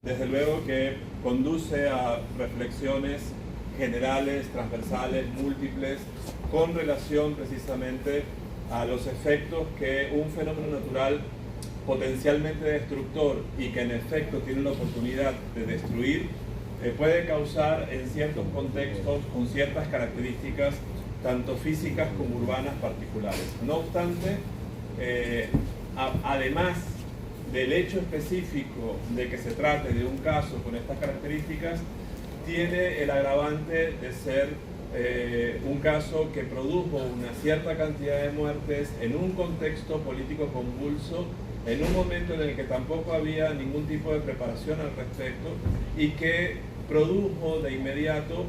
desde luego que conduce a reflexiones generales, transversales, múltiples, con relación precisamente a los efectos que un fenómeno natural potencialmente destructor y que en efecto tiene la oportunidad de destruir, puede causar en ciertos contextos con ciertas características tanto físicas como urbanas particulares. No obstante, además del hecho específico de que se trate de un caso con estas características, tiene el agravante de ser un caso que produjo una cierta cantidad de muertes en un contexto político convulso, en un momento en el que tampoco había ningún tipo de preparación al respecto y que produjo de inmediato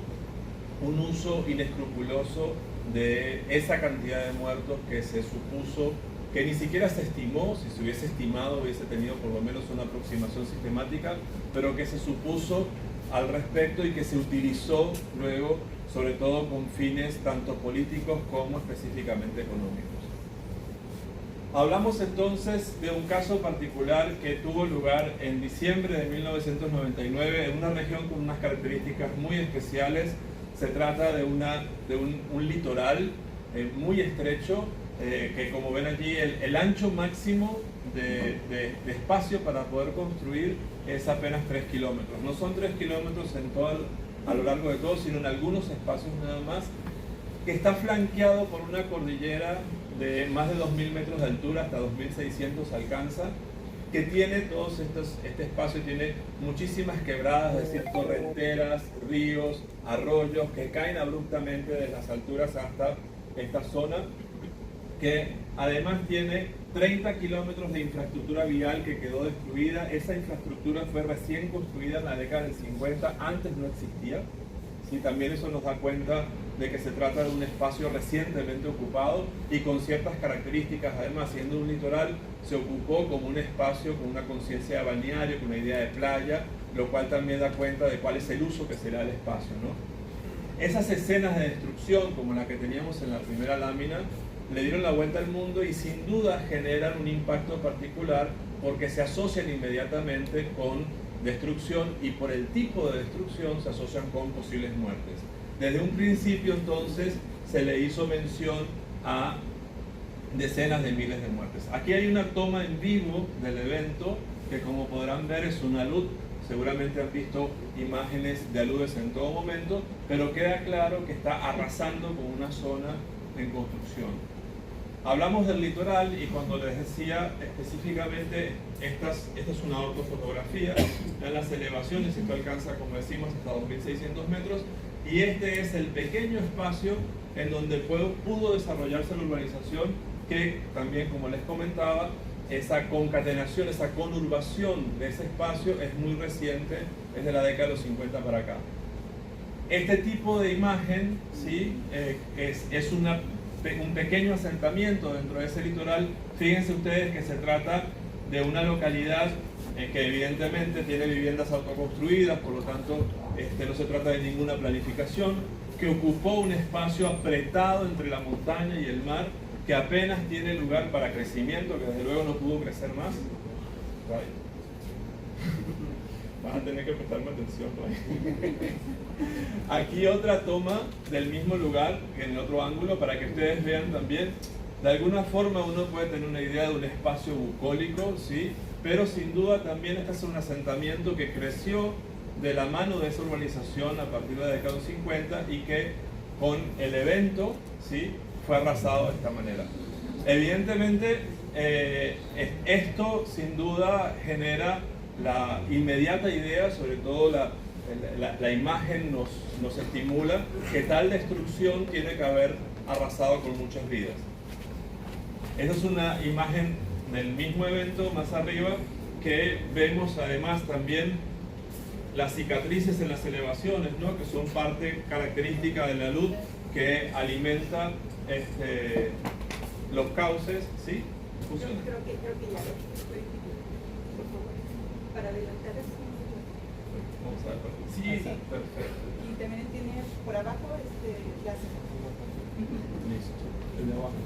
un uso inescrupuloso de esa cantidad de muertos que se supuso, que ni siquiera se estimó. Si se hubiese estimado hubiese tenido por lo menos una aproximación sistemática, pero que se supuso al respecto y que se utilizó luego, sobre todo con fines tanto políticos como específicamente económicos. Hablamos entonces de un caso particular que tuvo lugar en diciembre de 1999 en una región con unas características muy especiales. Se trata de un litoral muy estrecho, que como ven allí el ancho máximo de espacio para poder construir es apenas 3 kilómetros. No son 3 kilómetros a lo largo de todo, sino en algunos espacios nada más, que está flanqueado por una cordillera de más de 2.000 metros de altura, hasta 2.600 alcanza, que tiene este espacio tiene muchísimas quebradas, es decir, torrenteras, ríos, arroyos que caen abruptamente de las alturas hasta esta zona, que además tiene 30 kilómetros de infraestructura vial que quedó destruida. Esa infraestructura fue recién construida en la década del 50, antes no existía. Sí, también eso nos da cuenta de que se trata de un espacio recientemente ocupado y con ciertas características. Además, siendo un litoral, se ocupó como un espacio con una conciencia de balneario, con una idea de playa, lo cual también da cuenta de cuál es el uso que será el espacio, ¿no? Esas escenas de destrucción, como la que teníamos en la primera lámina, le dieron la vuelta al mundo y sin duda generan un impacto particular porque se asocian inmediatamente con destrucción y por el tipo de destrucción se asocian con posibles muertes. Desde un principio entonces se le hizo mención a decenas de miles de muertes. Aquí hay una toma en vivo del evento que, como podrán ver, es una alud. Seguramente han visto imágenes de aludes en todo momento, pero queda claro que está arrasando con una zona en construcción. Hablamos del litoral y cuando les decía específicamente, esta es una ortofotografía, en las elevaciones, esto alcanza, como decimos, hasta 2.600 metros, y este es el pequeño espacio en donde pudo desarrollarse la urbanización, que también, como les comentaba, esa concatenación, esa conurbación de ese espacio es muy reciente, es de la década de los 50 para acá. Este tipo de imagen, ¿sí? es un pequeño asentamiento dentro de ese litoral. Fíjense ustedes que se trata de una localidad que evidentemente tiene viviendas autoconstruidas, por lo tanto no se trata de ninguna planificación, que ocupó un espacio apretado entre la montaña y el mar, que apenas tiene lugar para crecimiento, que desde luego no pudo crecer más. Van a tener que prestarme atención. Aquí otra toma del mismo lugar, en el otro ángulo, para que ustedes vean también. De alguna forma uno puede tener una idea de un espacio bucólico, ¿sí? Pero sin duda también este es un asentamiento que creció de la mano de esa urbanización a partir de la década de los 50 y que con el evento, ¿sí?, fue arrasado de esta manera. Evidentemente, esto sin duda genera la inmediata idea, sobre todo la imagen nos estimula que tal destrucción tiene que haber arrasado con muchas vidas. Esta es una imagen del mismo evento más arriba, que vemos además también las cicatrices en las elevaciones, ¿no?, que son parte característica de la luz que alimenta los cauces, ¿sí? ¿Funciona? Creo que ya lo por favor, para adelantar eso. Vamos a ver. Sí, perfecto. Y también tiene por abajo láser. Listo. El de abajo.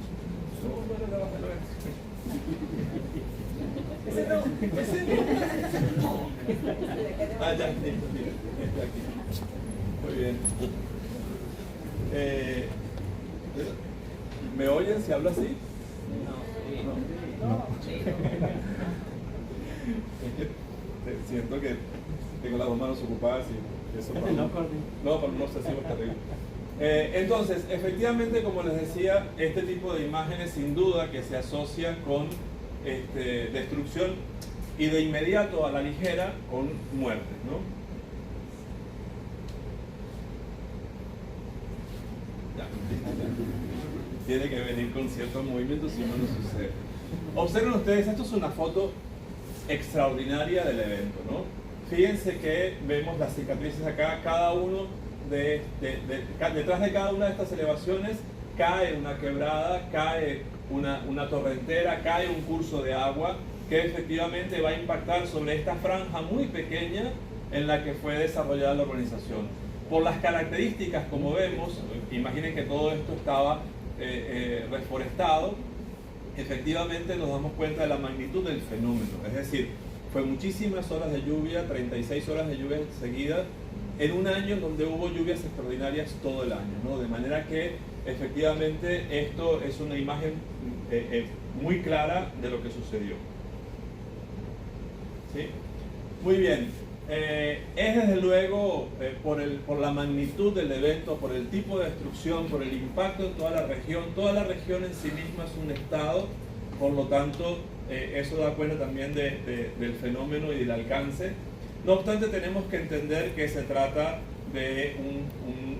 Ese no. Ah, ya, listo, mira, está aquí. Muy bien. ¿Me oyen si hablo así? No. Es que siento que tengo las dos manos ocupadas y eso para no, para no obsesivo es terrible. Entonces, efectivamente, como les decía, este tipo de imágenes sin duda que se asocia con destrucción y de inmediato a la ligera con muerte, ¿no? Ya. Tiene que venir con ciertos movimientos si no, no sucede. Observen ustedes, esto es una foto extraordinaria del evento, ¿no? Fíjense que vemos las cicatrices acá, cada uno detrás de cada una de estas elevaciones cae una quebrada, cae una torrentera, cae un curso de agua que efectivamente va a impactar sobre esta franja muy pequeña en la que fue desarrollada la urbanización. Por las características, como vemos, imaginen que todo esto estaba reforestado, efectivamente nos damos cuenta de la magnitud del fenómeno, es decir, fue muchísimas horas de lluvia, 36 horas de lluvia seguidas, en un año donde hubo lluvias extraordinarias todo el año, ¿no? De manera que efectivamente esto es una imagen muy clara de lo que sucedió. ¿Sí? Muy bien. Es desde luego por la magnitud del evento, por el tipo de destrucción, por el impacto en toda la región en sí misma es un estado, por lo tanto eso da cuenta también del fenómeno y del alcance. No obstante, tenemos que entender que se trata de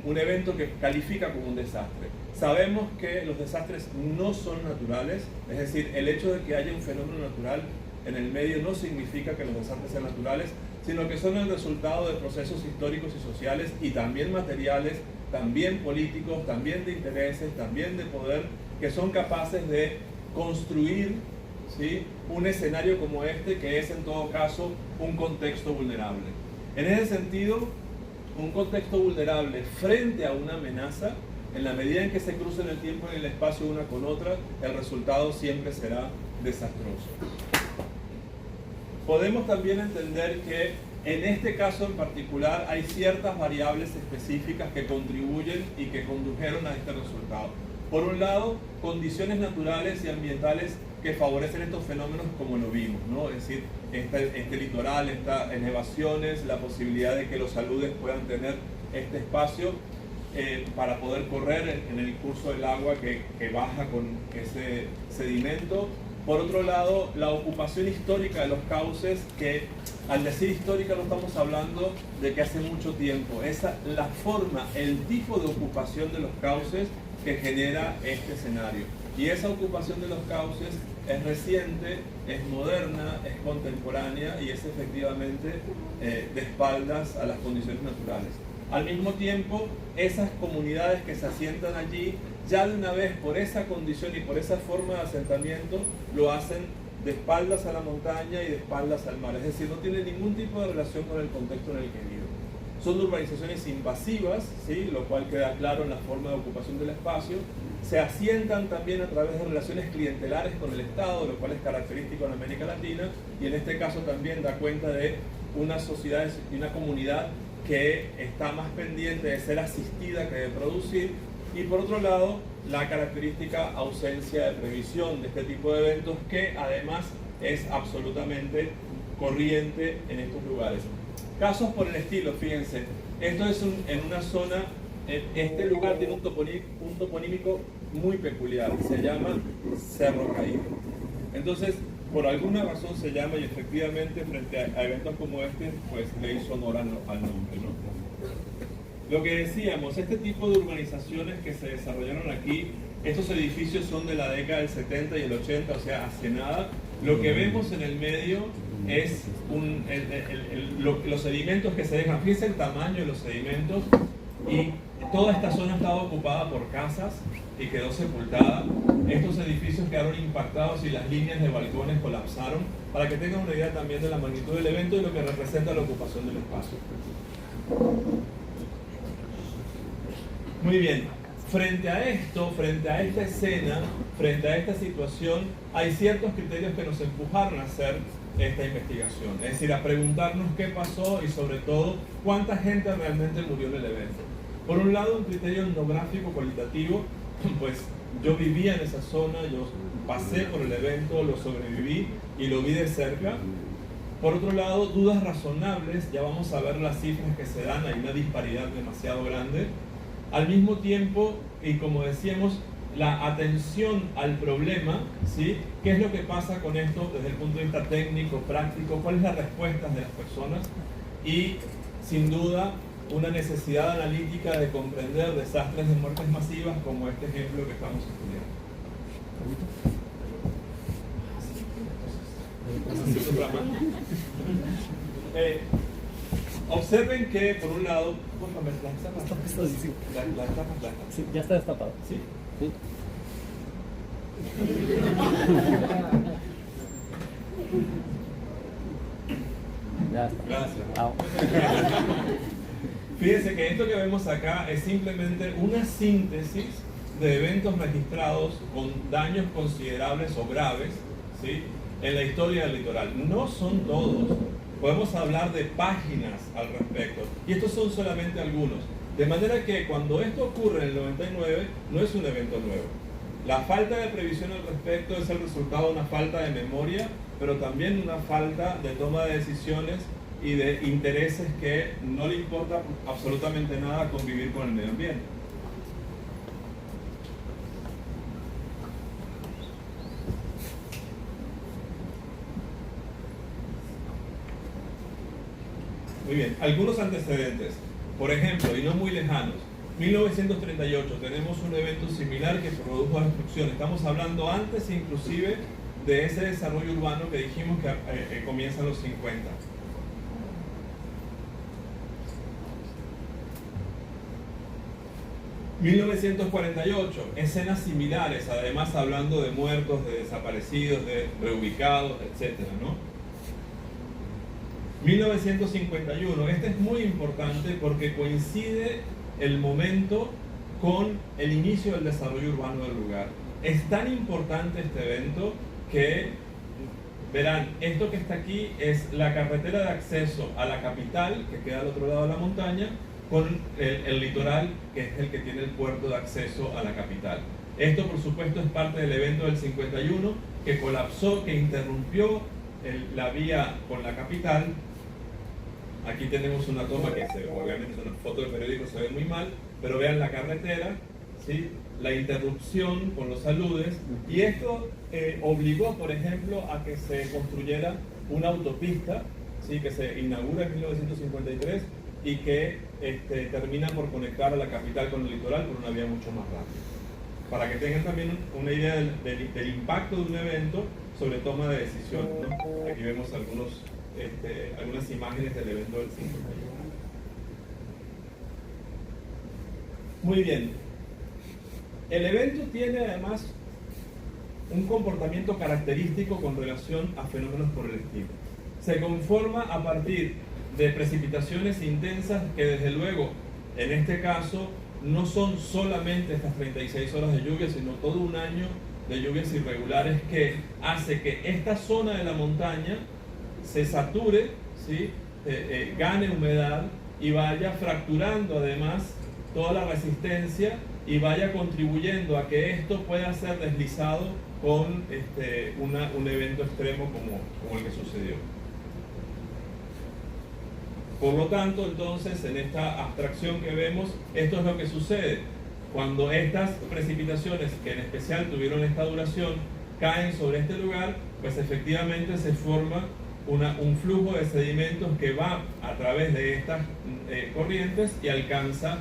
un evento que califica como un desastre. Sabemos que los desastres no son naturales, es decir, el hecho de que haya un fenómeno natural en el medio no significa que los desastres sean naturales, sino que son el resultado de procesos históricos y sociales y también materiales, también políticos, también de intereses, también de poder, que son capaces de construir, ¿sí?, un escenario como este, que es en todo caso un contexto vulnerable. En ese sentido, un contexto vulnerable frente a una amenaza, en la medida en que se crucen el tiempo y el espacio una con otra, el resultado siempre será desastroso. Podemos también entender que en este caso en particular hay ciertas variables específicas que contribuyen y que condujeron a este resultado. Por un lado, condiciones naturales y ambientales que favorecen estos fenómenos como lo vimos, ¿no? Es decir, este litoral, estas elevaciones, la posibilidad de que los aludes puedan tener este espacio para poder correr en el curso del agua que baja con ese sedimento. Por otro lado, la ocupación histórica de los cauces, que al decir histórica no estamos hablando de que hace mucho tiempo, es la forma, el tipo de ocupación de los cauces que genera este escenario. Y esa ocupación de los cauces es reciente, es moderna, es contemporánea y es efectivamente de espaldas a las condiciones naturales. Al mismo tiempo, esas comunidades que se asientan allí, ya de una vez por esa condición y por esa forma de asentamiento, lo hacen de espaldas a la montaña y de espaldas al mar. Es decir, no tiene ningún tipo de relación con el contexto en el que viven. Son urbanizaciones invasivas, ¿sí?, lo cual queda claro en la forma de ocupación del espacio. Se asientan también a través de relaciones clientelares con el Estado, lo cual es característico en América Latina, y en este caso también da cuenta de unas sociedades y una comunidad que está más pendiente de ser asistida que de producir, y por otro lado, la característica ausencia de previsión de este tipo de eventos, que además es absolutamente corriente en estos lugares. Casos por el estilo, fíjense, esto es en una zona, este lugar tiene un toponímico muy peculiar, se llama Cerro Caído. Entonces, por alguna razón se llama, y efectivamente frente a eventos como este, pues le hizo honor al nombre, ¿no? Lo que decíamos, este tipo de urbanizaciones que se desarrollaron aquí, estos edificios son de la década del 70 y el 80, o sea, hace nada. Lo que vemos en el medio es los sedimentos que se dejan. Fíjense el tamaño de los sedimentos, y toda esta zona estaba ocupada por casas y quedó sepultada. Estos edificios quedaron impactados y las líneas de balcones colapsaron, para que tengan una idea también de la magnitud del evento y lo que representa la ocupación del espacio. Muy bien, frente a esto, frente a esta escena, frente a esta situación, hay ciertos criterios que nos empujaron a hacer esta investigación, es decir, a preguntarnos qué pasó y sobre todo cuánta gente realmente murió en el evento. Por un lado, un criterio etnográfico cualitativo, pues yo vivía en esa zona, yo pasé por el evento, lo sobreviví y lo vi de cerca. Por otro lado, dudas razonables, ya vamos a ver las cifras que se dan, hay una disparidad demasiado grande. Al mismo tiempo, y como decíamos, la atención al problema, ¿sí? ¿Qué es lo que pasa con esto desde el punto de vista técnico, práctico? ¿Cuáles son las respuestas de las personas? Y, sin duda, una necesidad analítica de comprender desastres de muertes masivas como este ejemplo que estamos estudiando. Observen que, por un lado, Sí, ya está destapado. ¿Sí? Sí. Ya está. Gracias. Chao. Fíjense que esto que vemos acá es simplemente una síntesis de eventos registrados con daños considerables o graves, ¿sí?, en la historia del litoral. No son todos. Podemos hablar de páginas al respecto. Y estos son solamente algunos. De manera que cuando esto ocurre en el 99, no es un evento nuevo. La falta de previsión al respecto es el resultado de una falta de memoria, pero también una falta de toma de decisiones y de intereses que no le importa absolutamente nada convivir con el medio ambiente. Muy bien, algunos antecedentes. Por ejemplo, y no muy lejanos, 1938 tenemos un evento similar que produjo destrucción. Estamos hablando antes inclusive de ese desarrollo urbano que dijimos que comienza en los 50. ...1948, escenas similares, además hablando de muertos, de desaparecidos, de reubicados, etcétera, ¿no? 1951, este es muy importante porque coincide el momento con el inicio del desarrollo urbano del lugar. Es tan importante este evento que, verán, esto que está aquí es la carretera de acceso a la capital, que queda al otro lado de la montaña, con el litoral, que es el que tiene el puerto de acceso a la capital. Esto, por supuesto, es parte del evento del 51, que colapsó, que interrumpió la vía con la capital. Aquí tenemos una toma que obviamente es una foto del periódico, se ve muy mal, pero vean la carretera, ¿sí?, la interrupción con los aludes, y esto obligó, por ejemplo, a que se construyera una autopista, ¿sí?, que se inaugura en 1953 y que termina por conectar a la capital con el litoral por una vía mucho más rápida. Para que tengan también una idea del impacto de un evento sobre toma de decisión, ¿no? Aquí vemos algunas imágenes del evento del 51. Muy bien. El evento tiene además un comportamiento característico con relación a fenómenos por el estilo. Se conforma a partir de precipitaciones intensas que, desde luego, en este caso, no son solamente estas 36 horas de lluvia, sino todo un año de lluvias irregulares que hace que esta zona de la montaña se sature, ¿sí?, gane humedad y vaya fracturando además toda la resistencia y vaya contribuyendo a que esto pueda ser deslizado con un evento extremo como el que sucedió. Por lo tanto, entonces, en esta abstracción que vemos, esto es lo que sucede. Cuando estas precipitaciones, que en especial tuvieron esta duración, caen sobre este lugar, pues efectivamente se forma un flujo de sedimentos que va a través de estas corrientes y alcanza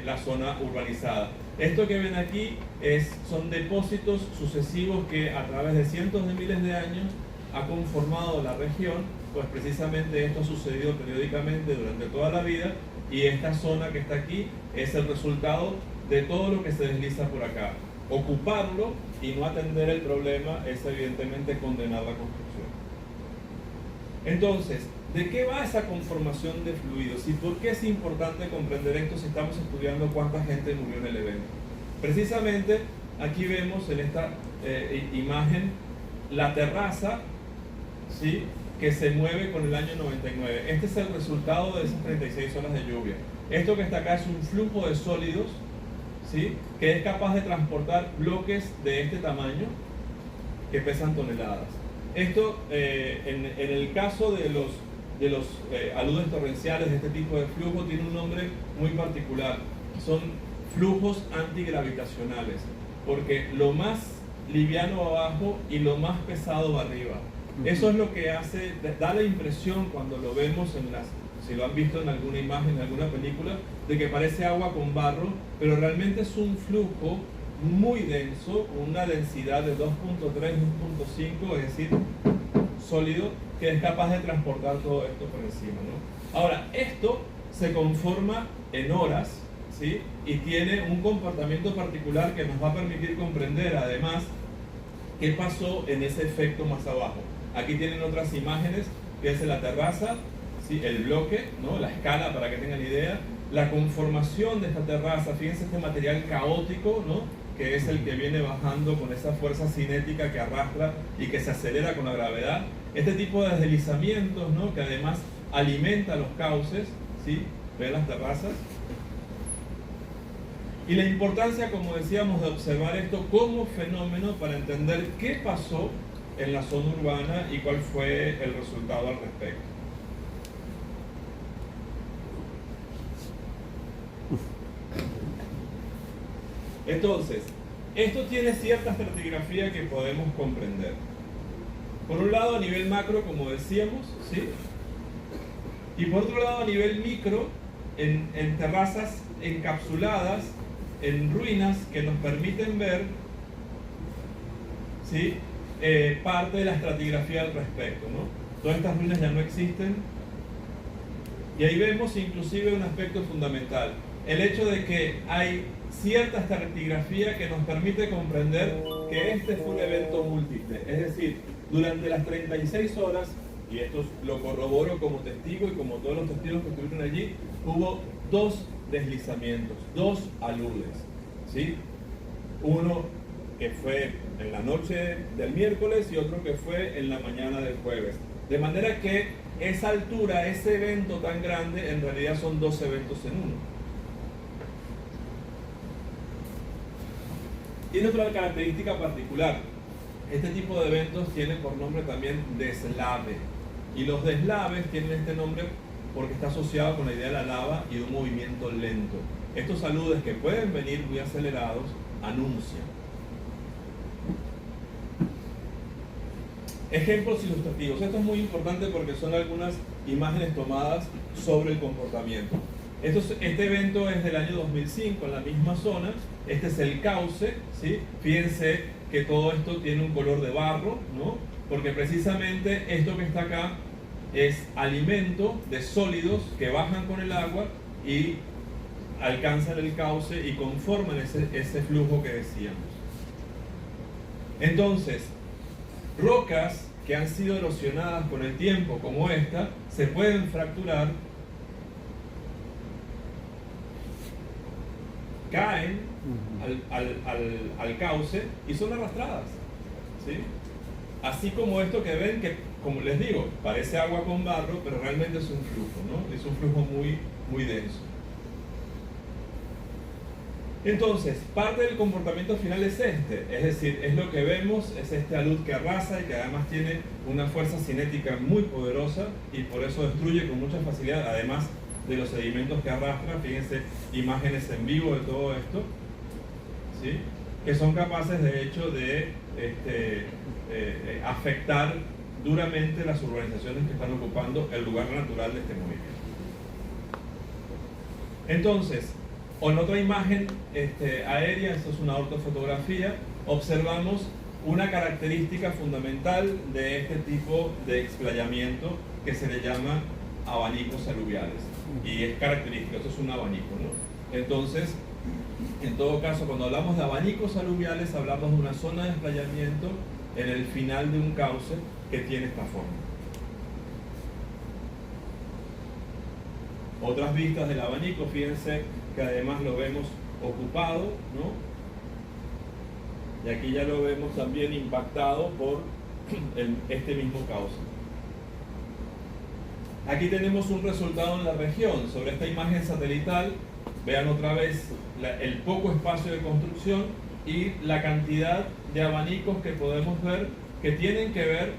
la zona urbanizada. Esto que ven aquí son depósitos sucesivos que a través de cientos de miles de años ha conformado la región. Pues precisamente esto ha sucedido periódicamente durante toda la vida, y esta zona que está aquí es el resultado de todo lo que se desliza por acá. Ocuparlo y no atender el problema es evidentemente condenar la construcción. Entonces, ¿de qué va esa conformación de fluidos? ¿Y por qué es importante comprender esto si estamos estudiando cuánta gente murió en el evento? Precisamente aquí vemos en esta imagen la terraza ¿sí?, que se mueve con el año 99. Este es el resultado de esas 36 horas de lluvia. Esto que está acá es un flujo de sólidos, ¿sí?, que es capaz de transportar bloques de este tamaño que pesan toneladas. Esto, en el caso de los aludes torrenciales de este tipo de flujo, tiene un nombre muy particular. Son flujos antigravitacionales, porque lo más liviano va abajo y lo más pesado va arriba. Eso es lo que hace, da la impresión cuando lo vemos si lo han visto en alguna imagen, en alguna película, de que parece agua con barro, pero realmente es un flujo muy denso, con una densidad de 2.3, 2.5, es decir, sólido, que es capaz de transportar todo esto por encima, ¿no? Ahora, esto se conforma en horas, ¿sí?, y tiene un comportamiento particular que nos va a permitir comprender, además, qué pasó en ese efecto más abajo. Aquí tienen otras imágenes, que es la terraza, ¿sí?, el bloque, ¿no?, la escala, para que tengan idea, la conformación de esta terraza. Fíjense este material caótico, ¿no?, que es el que viene bajando con esa fuerza cinética que arrastra y que se acelera con la gravedad. Este tipo de deslizamientos, ¿no?, que además alimenta los cauces, ¿sí?, ven las terrazas. Y la importancia, como decíamos, de observar esto como fenómeno para entender qué pasó en la zona urbana y cuál fue el resultado al respecto. Entonces, esto tiene cierta estratigrafía que podemos comprender. Por un lado, a nivel macro, como decíamos, ¿sí?, y por otro lado, a nivel micro, en terrazas encapsuladas, en ruinas que nos permiten ver, ¿sí?, parte de la estratigrafía al respecto, ¿no? Todas estas ruinas ya no existen. Y ahí vemos inclusive un aspecto fundamental, el hecho de que hay cierta estratigrafía que nos permite comprender que este fue un evento múltiple. Es decir, durante las 36 horas, y esto lo corroboro como testigo y como todos los testigos que estuvieron allí, hubo 2 deslizamientos, 2 aludes, ¿sí? Uno que fue en la noche del miércoles y otro que fue en la mañana del jueves. De manera que esa altura, ese evento tan grande, en realidad son 2 eventos en uno. Tiene otra característica particular. Este tipo de eventos tiene por nombre también deslave. Y los deslaves tienen este nombre porque está asociado con la idea de la lava y de un movimiento lento. Estos aludes, que pueden venir muy acelerados, anuncian. Ejemplos ilustrativos. Esto es muy importante porque son algunas imágenes tomadas sobre el comportamiento. Este evento es del año 2005, en la misma zona. Este es el cauce, ¿sí? Fíjense que todo esto tiene un color de barro, ¿no?, porque precisamente esto que está acá es alimento de sólidos que bajan con el agua y alcanzan el cauce y conforman ese flujo que decíamos. Entonces, rocas que han sido erosionadas con el tiempo, como esta, se pueden fracturar, caen al cauce y son arrastradas, ¿sí? Así como esto que ven, que, como les digo, parece agua con barro, pero realmente es un flujo, ¿no? Es un flujo muy, muy denso. Entonces, parte del comportamiento final es este, es decir, es lo que vemos, es este alud que arrasa y que además tiene una fuerza cinética muy poderosa y por eso destruye con mucha facilidad, además de los sedimentos que arrastra. Fíjense imágenes en vivo de todo esto, ¿sí?, que son capaces de hecho de afectar duramente las urbanizaciones que están ocupando el lugar natural de este movimiento. Entonces, en otra imagen aérea, esto es una ortofotografía, observamos una característica fundamental de este tipo de explayamiento que se le llama abanicos aluviales. Y es característico, esto es un abanico, ¿no? Entonces, en todo caso, cuando hablamos de abanicos aluviales, hablamos de una zona de explayamiento en el final de un cauce que tiene esta forma. Otras vistas del abanico, fíjense que además lo vemos ocupado, ¿no? Y aquí ya lo vemos también impactado por este mismo cauce. Aquí tenemos un resultado en la región. Sobre esta imagen satelital, vean otra vez el poco espacio de construcción y la cantidad de abanicos que podemos ver que tienen que ver,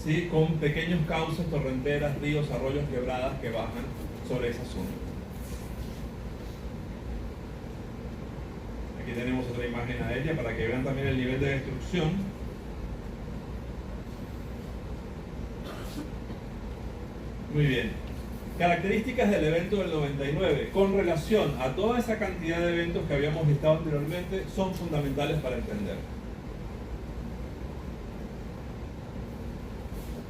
¿sí?, con pequeños cauces, torrenteras, ríos, arroyos, quebradas que bajan sobre esa zona. Aquí tenemos otra imagen aérea para que vean también el nivel de destrucción. Muy bien. Características del evento del 99. Con relación a toda esa cantidad de eventos que habíamos listado anteriormente, son fundamentales para entender.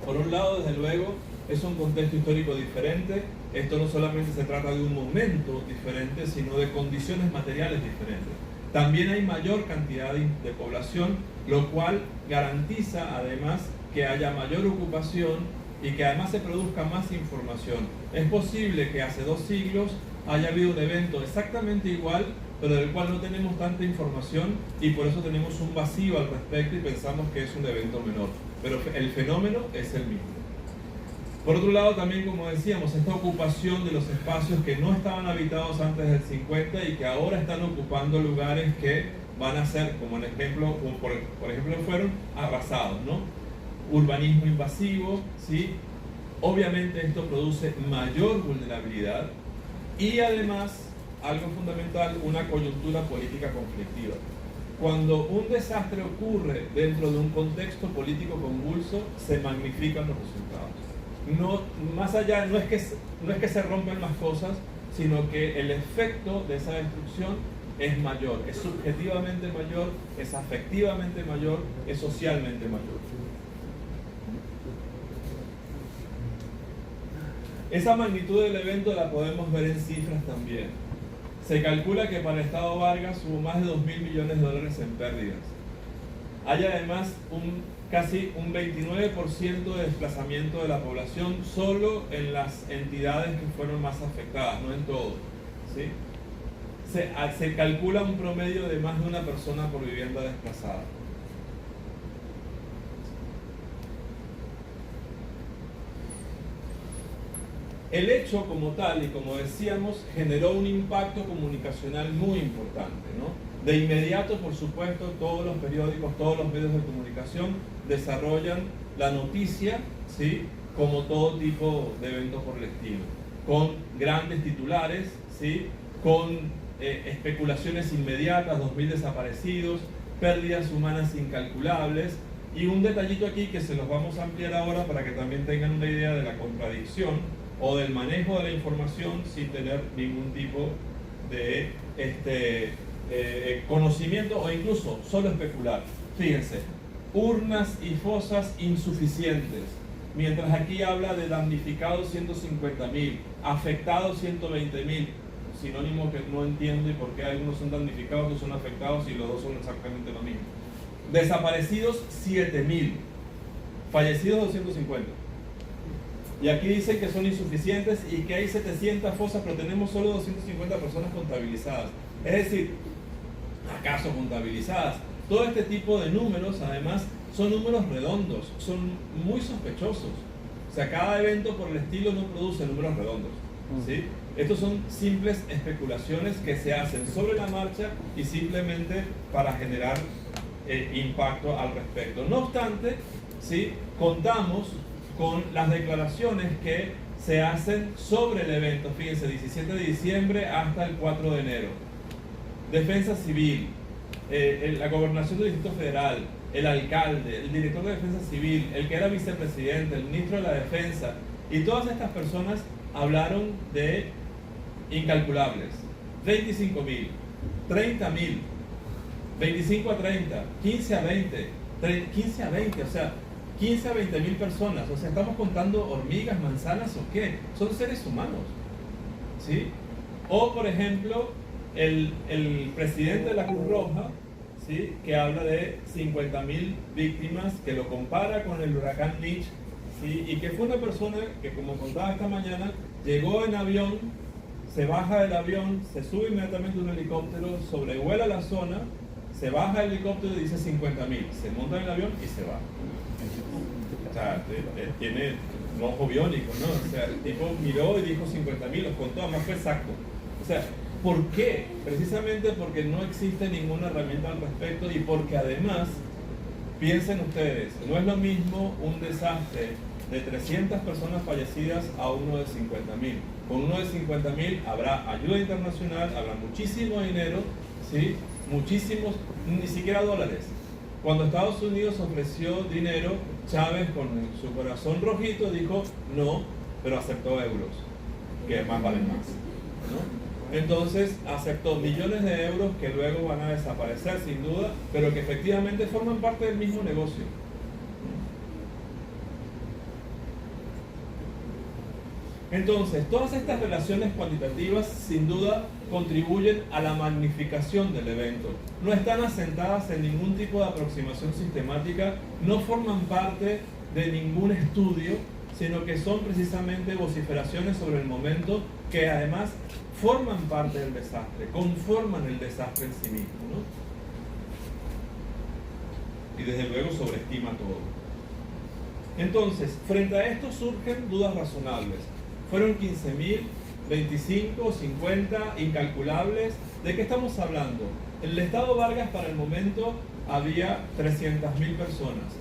Por un lado, desde luego, es un contexto histórico diferente. Esto no solamente se trata de un momento diferente, sino de condiciones materiales diferentes. También hay mayor cantidad de población, lo cual garantiza además que haya mayor ocupación y que además se produzca más información. Es posible que hace 2 siglos haya habido un evento exactamente igual, pero del cual no tenemos tanta información y por eso tenemos un vacío al respecto y pensamos que es un evento menor. Pero el fenómeno es el mismo. Por otro lado, también, como decíamos, esta ocupación de los espacios que no estaban habitados antes del 50 y que ahora están ocupando lugares que van a ser, como en ejemplo, por ejemplo, fueron arrasados, ¿no? Urbanismo invasivo, ¿sí? Obviamente esto produce mayor vulnerabilidad y además, algo fundamental, una coyuntura política conflictiva. Cuando un desastre ocurre dentro de un contexto político convulso, se magnifican los resultados. No, más allá, no es que se rompen las cosas, sino que el efecto de esa destrucción es mayor, es subjetivamente mayor, es afectivamente mayor, es socialmente mayor. Esa magnitud del evento la podemos ver en cifras también. Se calcula que para el Estado Vargas hubo más de 2.000 millones de dólares en pérdidas. Hay además casi un 29% de desplazamiento de la población solo en las entidades que fueron más afectadas, no en todo, ¿sí? Se calcula un promedio de más de una persona por vivienda desplazada. El hecho como tal, y como decíamos, generó un impacto comunicacional muy importante, ¿no? De inmediato, por supuesto, todos los periódicos, todos los medios de comunicación desarrollan la noticia, ¿sí?, como todo tipo de evento por el estilo, con grandes titulares, ¿sí?, con especulaciones inmediatas, 2.000 desaparecidos, pérdidas humanas incalculables, y un detallito aquí que se los vamos a ampliar ahora para que también tengan una idea de la contradicción o del manejo de la información sin tener ningún tipo de conocimiento o incluso solo especular. Fíjense, urnas y fosas insuficientes, mientras aquí habla de damnificados 150.000, afectados 120.000, sinónimo que no entiendo y por qué algunos son damnificados, otros son afectados y los dos son exactamente lo mismo. Desaparecidos 7.000, fallecidos 250. Y aquí dicen que son insuficientes y que hay 700 fosas, pero tenemos solo 250 personas contabilizadas. Es decir, ¿acaso contabilizadas? Todo este tipo de números, además, son números redondos, son muy sospechosos. O sea, cada evento por el estilo no produce números redondos, ¿sí? Estos son simples especulaciones que se hacen sobre la marcha y simplemente para generar impacto al respecto. No obstante, ¿sí?, contamos con las declaraciones que se hacen sobre el evento. Fíjense, 17 de diciembre hasta el 4 de enero. Defensa Civil, la Gobernación del Distrito Federal, el alcalde, el director de Defensa Civil, el que era vicepresidente, el ministro de la Defensa, y todas estas personas hablaron de incalculables. 25.000, 30.000, 25 a 30, 15 a 20, 15 a 20, o sea, 15 a 20.000 personas. O sea, ¿estamos contando hormigas, manzanas o qué? Son seres humanos, ¿sí? O, por ejemplo, el presidente de la Cruz Roja, ¿sí?, que habla de 50.000 víctimas, que lo compara con el huracán Mitch, ¿sí?, y que fue una persona que, como contaba esta mañana, llegó en avión, se baja del avión, se sube inmediatamente a un helicóptero, sobrevuela la zona, se baja del helicóptero y dice 50.000, se monta en el avión y se va. O sea, tiene un ojo biónico, ¿no? O sea, el tipo miró y dijo 50.000, los contó, además fue exacto. O sea, ¿por qué? Precisamente porque no existe ninguna herramienta al respecto y porque además, piensen ustedes, no es lo mismo un desastre de 300 personas fallecidas a uno de 50.000. Con uno de 50.000 habrá ayuda internacional, habrá muchísimo dinero, ¿sí? Muchísimos, ni siquiera dólares. Cuando Estados Unidos ofreció dinero, Chávez con su corazón rojito dijo no, pero aceptó euros, que más valen más, ¿no? Entonces aceptó millones de euros que luego van a desaparecer sin duda, pero que efectivamente forman parte del mismo negocio. Entonces, todas estas relaciones cuantitativas sin duda contribuyen a la magnificación del evento. No están asentadas en ningún tipo de aproximación sistemática, no forman parte de ningún estudio, sino que son precisamente vociferaciones sobre el momento que además forman parte del desastre, conforman el desastre en sí mismo, ¿no? Y desde luego sobreestima todo. Entonces, frente a esto surgen dudas razonables. ¿Fueron 15.000, 25, 50, incalculables? ¿De qué estamos hablando? En el estado Vargas para el momento había 300.000 personas.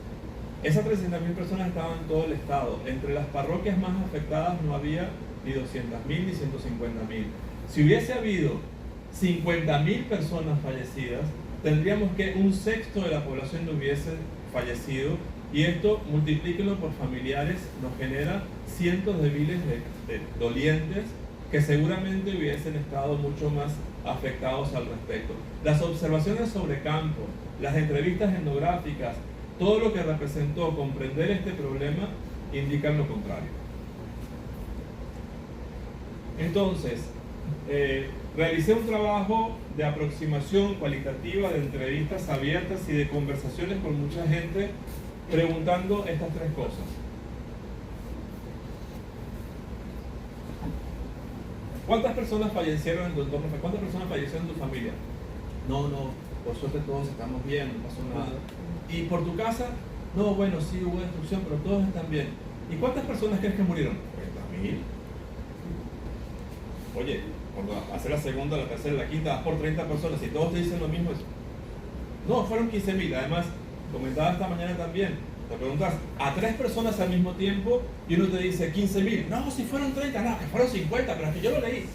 Esas 300.000 personas estaban en todo el estado. Entre las parroquias más afectadas no había ni 200.000 ni 150.000. Si hubiese habido 50.000 personas fallecidas, tendríamos que un sexto de la población no hubiese fallecido, y esto, multiplíquelo por familiares, nos genera cientos de miles de dolientes que seguramente hubiesen estado mucho más afectados al respecto. Las observaciones sobre campo, las entrevistas etnográficas, todo lo que representó comprender este problema indican lo contrario. Entonces, realicé un trabajo de aproximación cualitativa, de entrevistas abiertas y de conversaciones con mucha gente, preguntando estas tres cosas. ¿Cuántas personas fallecieron en tu entorno? ¿Cuántas personas fallecieron en tu familia? No, por suerte todos estamos bien, no pasó nada. ¿Y por tu casa? No, bueno, sí hubo destrucción, pero todos están bien. ¿Y cuántas personas crees que murieron? 30.000. Oye, cuando hacer la segunda, la tercera, la quinta, vas por 30 personas y todos te dicen lo mismo. No, fueron 15.000. Además, comentaba esta mañana también, te preguntas a 3 personas al mismo tiempo y uno te dice 15.000. No, si fueron 30, no, que fueron 50, pero es que yo lo leí.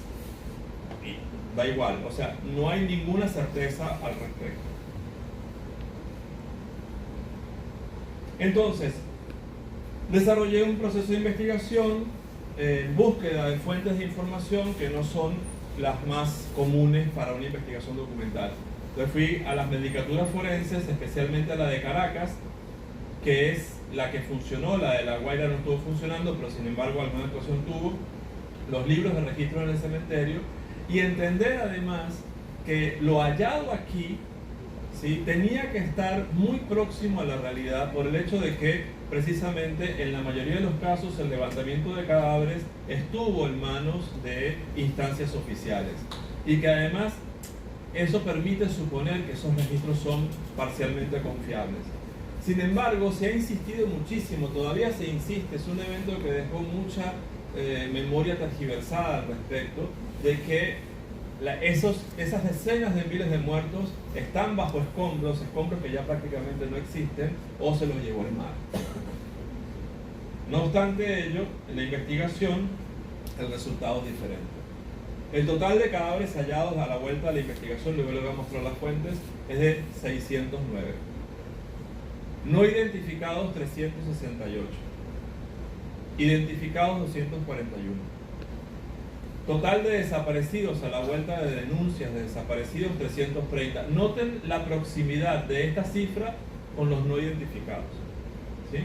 Y da igual, o sea, no hay ninguna certeza al respecto. Entonces, desarrollé un proceso de investigación en búsqueda de fuentes de información que no son las más comunes para una investigación documental. Entonces fui a las medicaturas forenses, especialmente a la de Caracas, que es la que funcionó. La de La Guaira no estuvo funcionando, pero sin embargo alguna actuación tuvo. Los libros de registro en el cementerio, y entender además que lo hallado aquí, ¿sí?, tenía que estar muy próximo a la realidad por el hecho de que precisamente en la mayoría de los casos el levantamiento de cadáveres estuvo en manos de instancias oficiales, y que además eso permite suponer que esos registros son parcialmente confiables. Sin embargo, se ha insistido muchísimo, todavía se insiste, es un evento que dejó mucha memoria tergiversada al respecto, de que esas decenas de miles de muertos están bajo escombros que ya prácticamente no existen, o se los llevó el mar. No obstante ello, en la investigación el resultado es diferente. El total de cadáveres hallados a la vuelta de la investigación, luego le voy a mostrar las fuentes, es de 609. No identificados 368. Identificados 241. Total de desaparecidos a la vuelta de denuncias de desaparecidos 330. Noten la proximidad de esta cifra con los no identificados, ¿sí?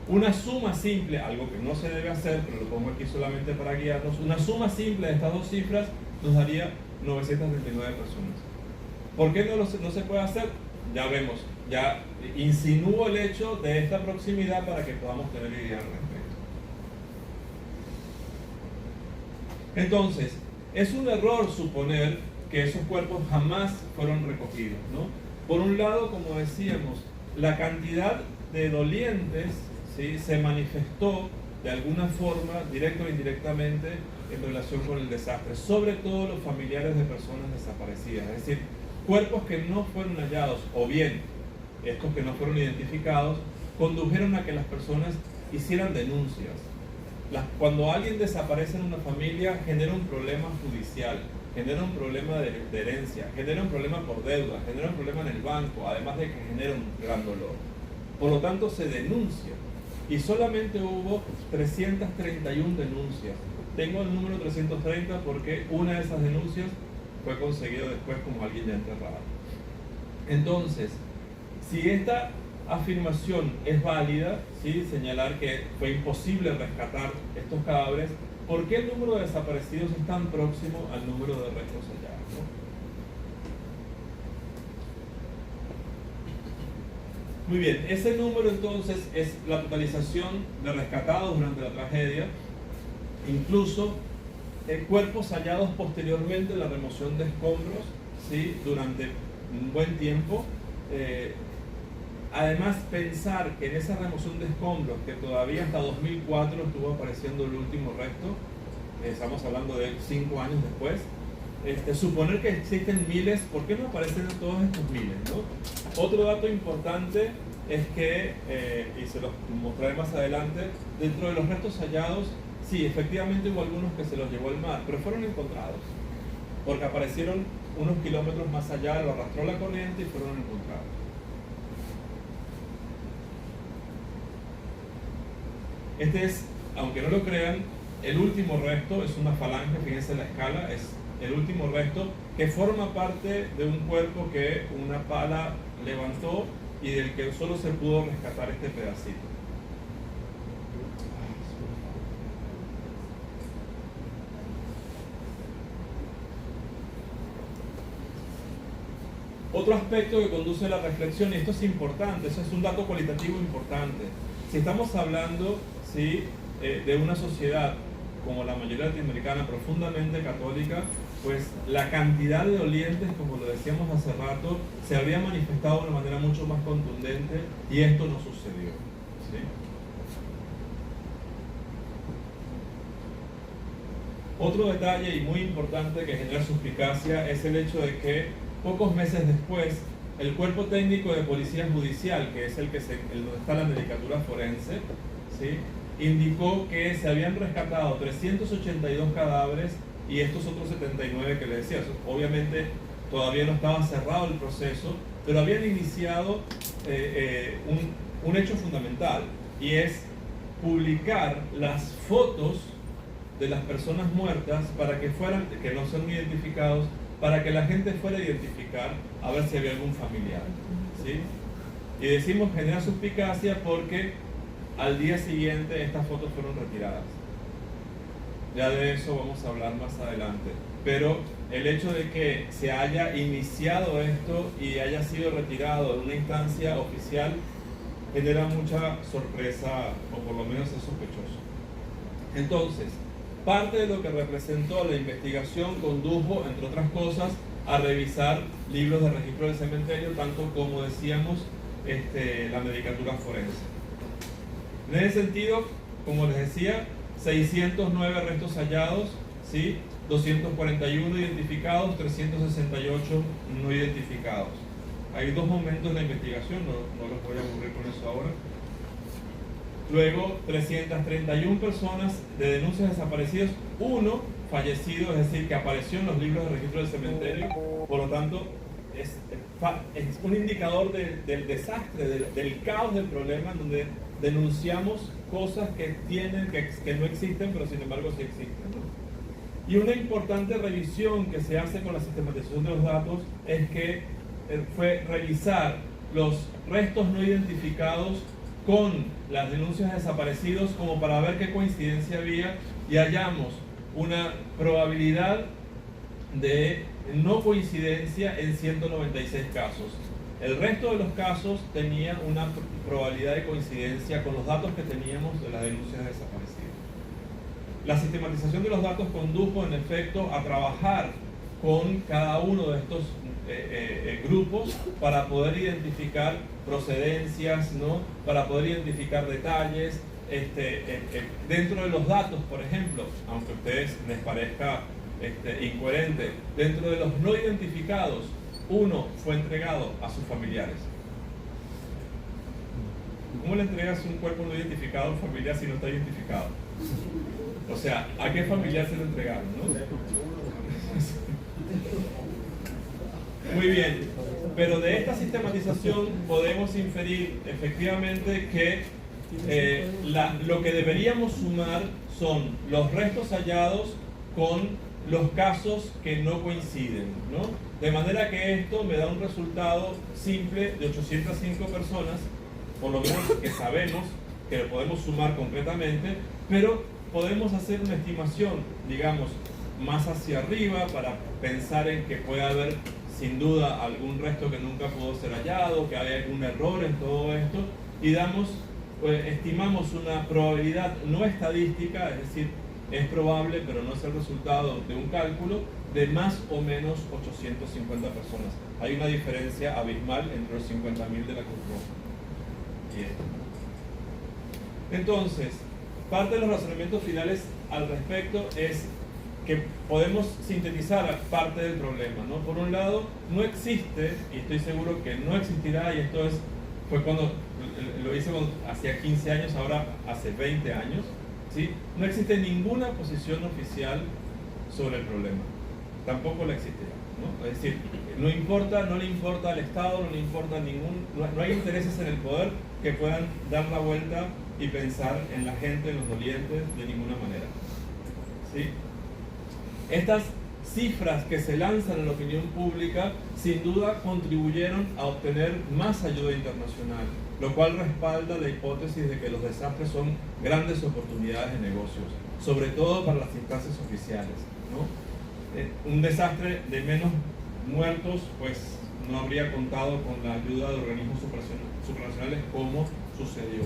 Una suma simple, algo que no se debe hacer, pero lo pongo aquí solamente para guiarnos, una suma simple de estas dos cifras nos daría 939 personas. ¿Por qué no se puede hacer? Ya vemos, ya insinúo el hecho de esta proximidad para que podamos tener idea al respecto. Entonces, es un error suponer que esos cuerpos jamás fueron recogidos, ¿no? Por un lado, como decíamos, la cantidad de dolientes, ¿sí?, se manifestó de alguna forma, directa o indirectamente, en relación con el desastre, sobre todo los familiares de personas desaparecidas, es decir, cuerpos que no fueron hallados, o bien estos que no fueron identificados, condujeron a que las personas hicieran denuncias. Cuando alguien desaparece en una familia, genera un problema judicial, genera un problema de herencia, genera un problema por deuda, genera un problema en el banco, además de que genera un gran dolor. Por lo tanto, se denuncia. Y solamente hubo 331 denuncias. Tengo el número 330 porque una de esas denuncias fue conseguida después como alguien ya enterrado. Entonces, si esta afirmación es válida, ¿sí? Señalar que fue imposible rescatar estos cadáveres, ¿por qué el número de desaparecidos es tan próximo al número de restos hallados, ¿no? Muy bien, ese número entonces es la totalización de rescatados durante la tragedia, incluso cuerpos hallados posteriormente en la remoción de escombros, ¿sí? Durante un buen tiempo. Además, pensar que en esa remoción de escombros, que todavía hasta 2004 estuvo apareciendo el último resto, estamos hablando de 5 años después, suponer que existen miles, ¿por qué no aparecen todos estos miles, ¿no? Otro dato importante es que, y se los mostraré más adelante, dentro de los restos hallados, sí, efectivamente hubo algunos que se los llevó el mar, pero fueron encontrados, porque aparecieron unos kilómetros más allá, lo arrastró la corriente y fueron encontrados. Este es, aunque no lo crean, el último resto, es una falange, fíjense la escala, es el último resto que forma parte de un cuerpo que una pala levantó y del que solo se pudo rescatar este pedacito. Otro aspecto que conduce a la reflexión, y esto es importante, eso es un dato cualitativo importante. Si estamos hablando, ¿sí?, de una sociedad como la mayoría latinoamericana profundamente católica, pues la cantidad de dolientes, como lo decíamos hace rato, se habría manifestado de una manera mucho más contundente y esto no sucedió, ¿sí? Otro detalle y muy importante que genera suspicacia es el hecho de que pocos meses después el cuerpo técnico de policía judicial, que es el donde está la medicatura forense, ¿sí?, indicó que se habían rescatado 382 cadáveres y estos otros 79 que le decía. Obviamente todavía no estaba cerrado el proceso, pero habían iniciado un hecho fundamental, y es publicar las fotos de las personas muertas para que no son identificados, para que la gente fuera a identificar a ver si había algún familiar, ¿sí? Y decimos genera suspicacia porque al día siguiente estas fotos fueron retiradas. Ya de eso vamos a hablar más adelante. Pero el hecho de que se haya iniciado esto y haya sido retirado en una instancia oficial genera mucha sorpresa, o por lo menos es sospechoso. Entonces, parte de lo que representó la investigación condujo, entre otras cosas, a revisar libros de registro del cementerio, tanto como decíamos, la medicatura forense. En ese sentido, como les decía, 609 restos hallados, ¿sí?, 241 identificados, 368 no identificados. Hay dos momentos de la investigación, no los voy a aburrir con eso ahora. Luego, 331 personas de denuncias desaparecidas, uno fallecido, es decir, que apareció en los libros de registro del cementerio. Por lo tanto, es un indicador del desastre, del caos del problema, en donde denunciamos cosas que no existen, pero sin embargo sí existen, ¿no? Y una importante revisión que se hace con la sistematización de los datos es que fue revisar los restos no identificados con las denuncias de desaparecidos, como para ver qué coincidencia había, y hallamos una probabilidad de no coincidencia en 196 casos. El resto de los casos tenía una probabilidad de coincidencia con los datos que teníamos de las denuncias de desaparecidos. La sistematización de los datos condujo, en efecto, a trabajar con cada uno de estos grupos para poder identificar procedencias, ¿no?, para poder identificar detalles, dentro de los datos, por ejemplo, aunque a ustedes les parezca incoherente, dentro de los no identificados, uno fue entregado a sus familiares. ¿Cómo le entregas un cuerpo no identificado a un familiar si no está identificado? O sea, ¿a qué familiar se lo entregaron, no? Muy bien, pero de esta sistematización podemos inferir efectivamente que lo que deberíamos sumar son los restos hallados con los casos que no coinciden, ¿no? De manera que esto me da un resultado simple de 805 personas, por lo menos que sabemos que lo podemos sumar concretamente, pero podemos hacer una estimación, digamos, más hacia arriba para pensar en que puede haber sin duda algún resto que nunca pudo ser hallado, que hay algún error en todo esto, y estimamos una probabilidad no estadística, es decir, es probable, pero no es el resultado de un cálculo, de más o menos 850 personas. Hay una diferencia abismal entre los 50.000 de la Cruz Roja y esto. Entonces, parte de los razonamientos finales al respecto es que podemos sintetizar parte del problema, ¿no? Por un lado, no existe, y estoy seguro que no existirá, y esto fue cuando lo hice hacía 15 años, ahora hace 20 años, ¿sí? No existe ninguna posición oficial sobre el problema, tampoco la existirá, ¿no? Es decir, no le importa al Estado, no le importa no hay intereses en el poder que puedan dar la vuelta y pensar en la gente, en los dolientes, de ninguna manera, ¿sí? Estas cifras que se lanzan en la opinión pública sin duda contribuyeron a obtener más ayuda internacional, lo cual respalda la hipótesis de que los desastres son grandes oportunidades de negocios, sobre todo para las instancias oficiales, ¿no? Un desastre de menos muertos pues no habría contado con la ayuda de organismos supranacionales como sucedió.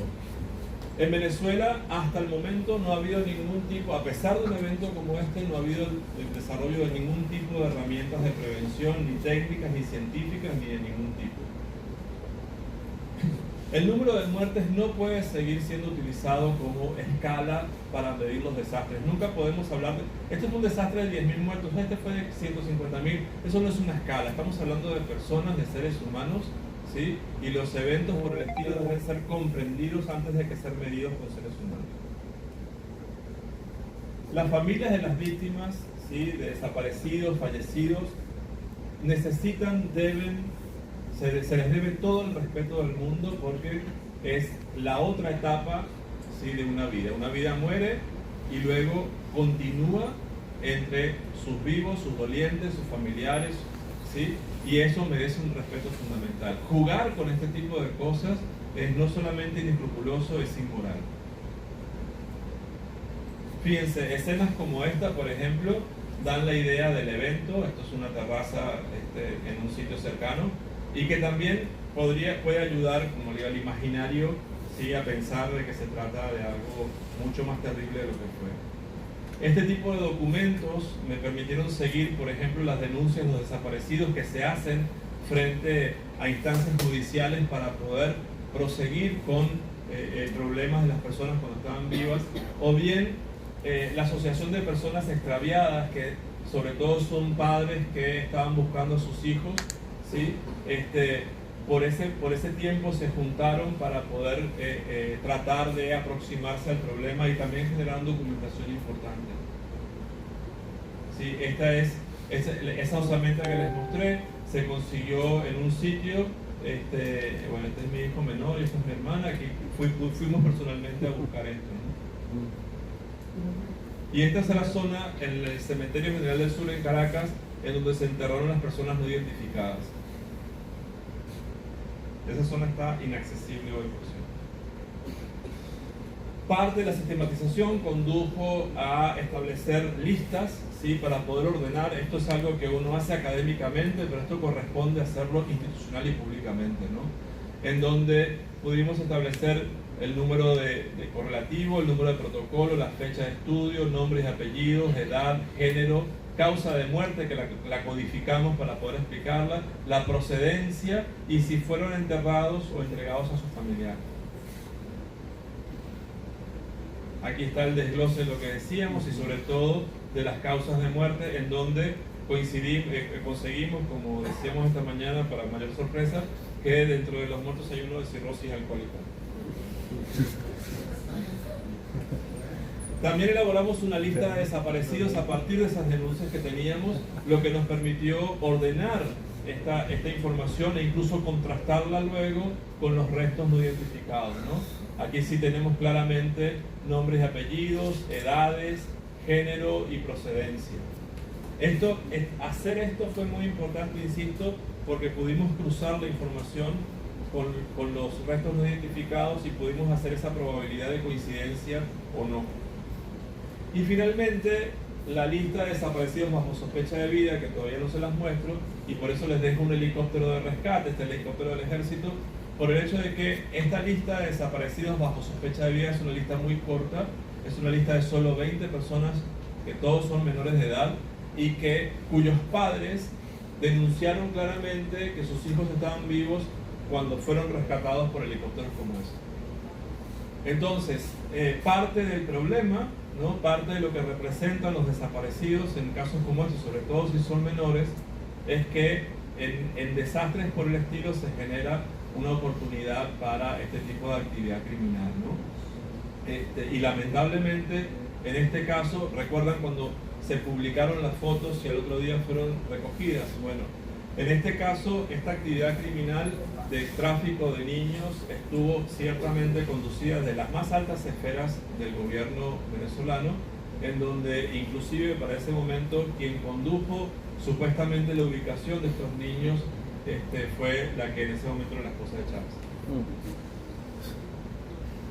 En Venezuela, hasta el momento, no ha habido ningún tipo, a pesar de un evento como este, no ha habido el desarrollo de ningún tipo de herramientas de prevención, ni técnicas, ni científicas, ni de ningún tipo. El número de muertes no puede seguir siendo utilizado como escala para medir los desastres. Nunca podemos hablar de... Este fue un desastre de 10.000 muertos, este fue de 150.000. Eso no es una escala, estamos hablando de personas, de seres humanos, ¿sí? Y los eventos por el estilo deben ser comprendidos antes de que ser medidos con seres humanos. Las familias de las víctimas, ¿sí? De desaparecidos, fallecidos, se les debe todo el respeto del mundo porque es la otra etapa, ¿sí? De una vida. Una vida muere y luego continúa entre sus vivos, sus dolientes, sus familiares, ¿sí? Y eso merece un respeto fundamental. Jugar con este tipo de cosas es no solamente inescrupuloso, es inmoral. Fíjense, escenas como esta, por ejemplo, dan la idea del evento. Esto es una terraza en un sitio cercano y que también puede ayudar, como digo, al imaginario, ¿sí? A pensar de que se trata de algo mucho más terrible de lo que fue. Este tipo de documentos me permitieron seguir, por ejemplo, las denuncias de los desaparecidos que se hacen frente a instancias judiciales para poder proseguir con problemas de las personas cuando estaban vivas, o bien la asociación de personas extraviadas, que sobre todo son padres que estaban buscando a sus hijos, ¿sí? Por ese tiempo se juntaron para poder tratar de aproximarse al problema y también generar documentación importante. ¿Sí? Esa osamenta que les mostré se consiguió en un sitio. Este es mi hijo menor y esta es mi hermana, que fuimos personalmente a buscar esto, ¿no? Y esta es la zona en el Cementerio General del Sur en Caracas, en donde se enterraron las personas no identificadas. Esa zona está inaccesible hoy por cierto. Parte de la sistematización condujo a establecer listas, ¿sí? Para poder ordenar. Esto es algo que uno hace académicamente, pero esto corresponde a hacerlo institucional y públicamente, ¿no? En donde pudimos establecer el número de correlativo, el número de protocolo, la fecha de estudio, nombres y apellidos, edad, género, causa de muerte, que la codificamos para poder explicarla, la procedencia y si fueron enterrados o entregados a sus familiares. Aquí está el desglose de lo que decíamos y sobre todo de las causas de muerte, en donde conseguimos, como decíamos esta mañana, para mayor sorpresa, que dentro de los muertos hay uno de cirrosis alcohólica. También elaboramos una lista de desaparecidos a partir de esas denuncias que teníamos, lo que nos permitió ordenar esta información e incluso contrastarla luego con los restos no identificados, ¿no? Aquí sí tenemos claramente nombres y apellidos, edades, género y procedencia. Hacer esto fue muy importante, insisto, porque pudimos cruzar la información con los restos no identificados y pudimos hacer esa probabilidad de coincidencia o no. Y finalmente, la lista de desaparecidos bajo sospecha de vida, que todavía no se las muestro, y por eso les dejo un helicóptero de rescate, este helicóptero del ejército, por el hecho de que esta lista de desaparecidos bajo sospecha de vida es una lista muy corta, es una lista de solo 20 personas, que todos son menores de edad, y cuyos padres denunciaron claramente que sus hijos estaban vivos cuando fueron rescatados por helicópteros como este. Entonces, parte del problema, ¿no? Parte de lo que representan los desaparecidos en casos como estos, sobre todo si son menores, es que en desastres por el estilo se genera una oportunidad para este tipo de actividad criminal, ¿no? Y lamentablemente, en este caso, ¿recuerdan cuando se publicaron las fotos y al otro día fueron recogidas? Bueno, en este caso, esta actividad criminal de tráfico de niños estuvo ciertamente conducida desde las más altas esferas del gobierno venezolano, en donde inclusive para ese momento quien condujo supuestamente la ubicación de estos niños fue la que en ese momento era la esposa de Chávez.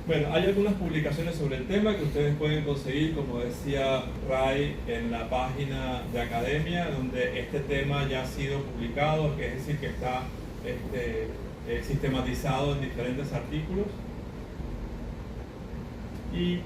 Bueno, hay algunas publicaciones sobre el tema que ustedes pueden conseguir, como decía Ray, en la página de Academia, donde este tema ya ha sido publicado, que es decir, que está sistematizado en diferentes artículos. Y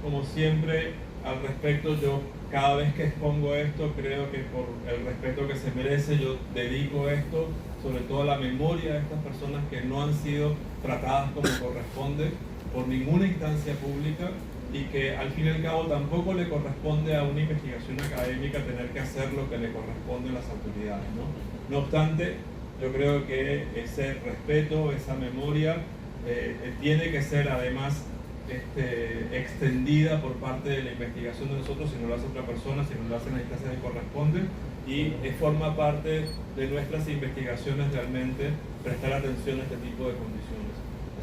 como siempre, al respecto, yo cada vez que expongo esto, creo que por el respeto que se merece, yo dedico esto sobre todo a la memoria de estas personas que no han sido tratadas como corresponde por ninguna instancia pública y que al fin y al cabo tampoco le corresponde a una investigación académica tener que hacer lo que le corresponde a las autoridades, ¿no? No obstante, yo creo que ese respeto, esa memoria tiene que ser además extendida por parte de la investigación de nosotros, si no lo hace otra persona, si no lo hacen las instancias que corresponden, y forma parte de nuestras investigaciones realmente prestar atención a este tipo de condiciones.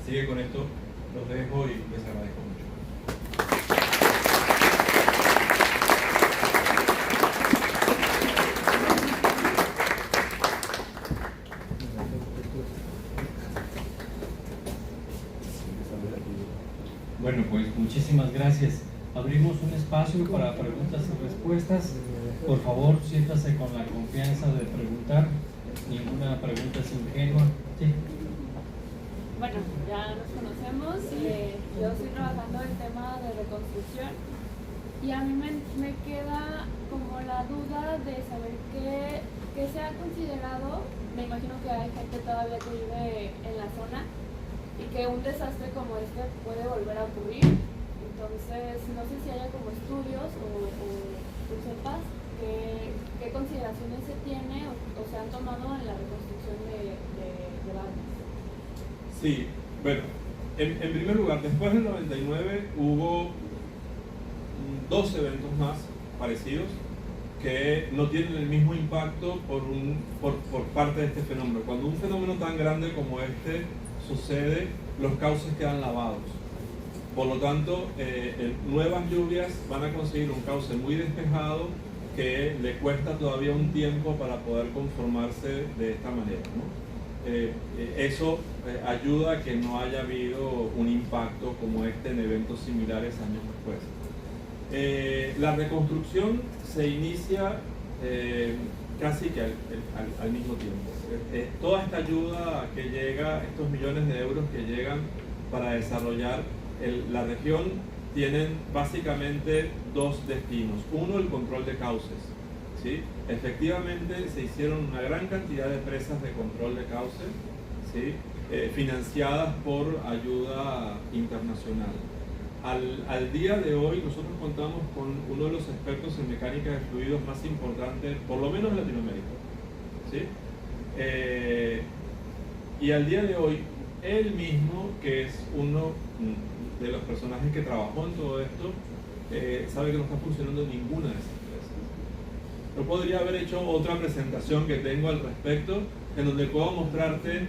Así que con esto los dejo y les agradezco mucho. Bueno, pues muchísimas gracias. Abrimos un espacio para preguntas y respuestas. Por favor, siéntase con la confianza de preguntar. Ninguna pregunta es ingenua. Sí. Bueno, ya nos conocemos. Yo estoy trabajando el tema de reconstrucción y a mí me queda como la duda de saber qué se ha considerado. Me imagino que hay gente todavía que vive en la zona y que un desastre como este puede volver a ocurrir. Entonces, no sé si haya como estudios o tú sepas qué consideraciones se tiene o se han tomado en la reconstrucción de barrios. Sí, bueno, en primer lugar, después del 99 hubo 2 eventos más parecidos que no tienen el mismo impacto por parte de este fenómeno. Cuando un fenómeno tan grande como este sucede, los cauces quedan lavados. Por lo tanto, nuevas lluvias van a conseguir un cauce muy despejado que le cuesta todavía un tiempo para poder conformarse de esta manera, ¿no? Eso ayuda a que no haya habido un impacto como este en eventos similares años después. La reconstrucción se inicia casi que al mismo tiempo. Toda esta ayuda que llega, estos millones de euros que llegan para desarrollar la región, tienen básicamente 2 destinos. Uno, el control de cauces, ¿sí? Efectivamente se hicieron una gran cantidad de presas de control de cauces, ¿sí? Financiadas por ayuda internacional. al día de hoy nosotros contamos con uno de los expertos en mecánica de fluidos más importantes, por lo menos en Latinoamérica, ¿sí? Y al día de hoy, él mismo, que es uno de los personajes que trabajó en todo esto, sabe que no está funcionando ninguna de esas empresas. Yo podría haber hecho otra presentación que tengo al respecto, en donde puedo mostrarte,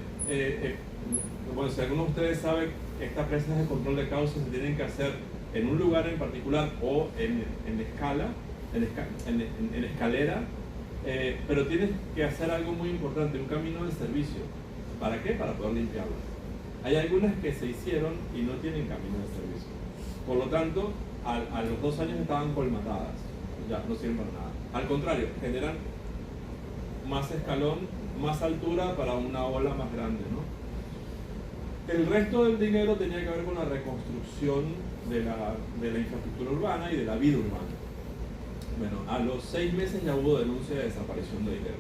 bueno, si alguno de ustedes sabe, estas presas de control de causas se tienen que hacer en un lugar en particular o en escalera, pero tienes que hacer algo muy importante, un camino de servicio. ¿Para qué? Para poder limpiarlas. Hay algunas que se hicieron y no tienen camino de servicio. Por lo tanto, a los 2 años estaban colmatadas. Ya, no sirven para nada. Al contrario, generan más escalón, más altura para una ola más grande, ¿no? El resto del dinero tenía que ver con la reconstrucción de la infraestructura urbana y de la vida urbana. Bueno, a los 6 meses ya hubo denuncia de desaparición de dinero.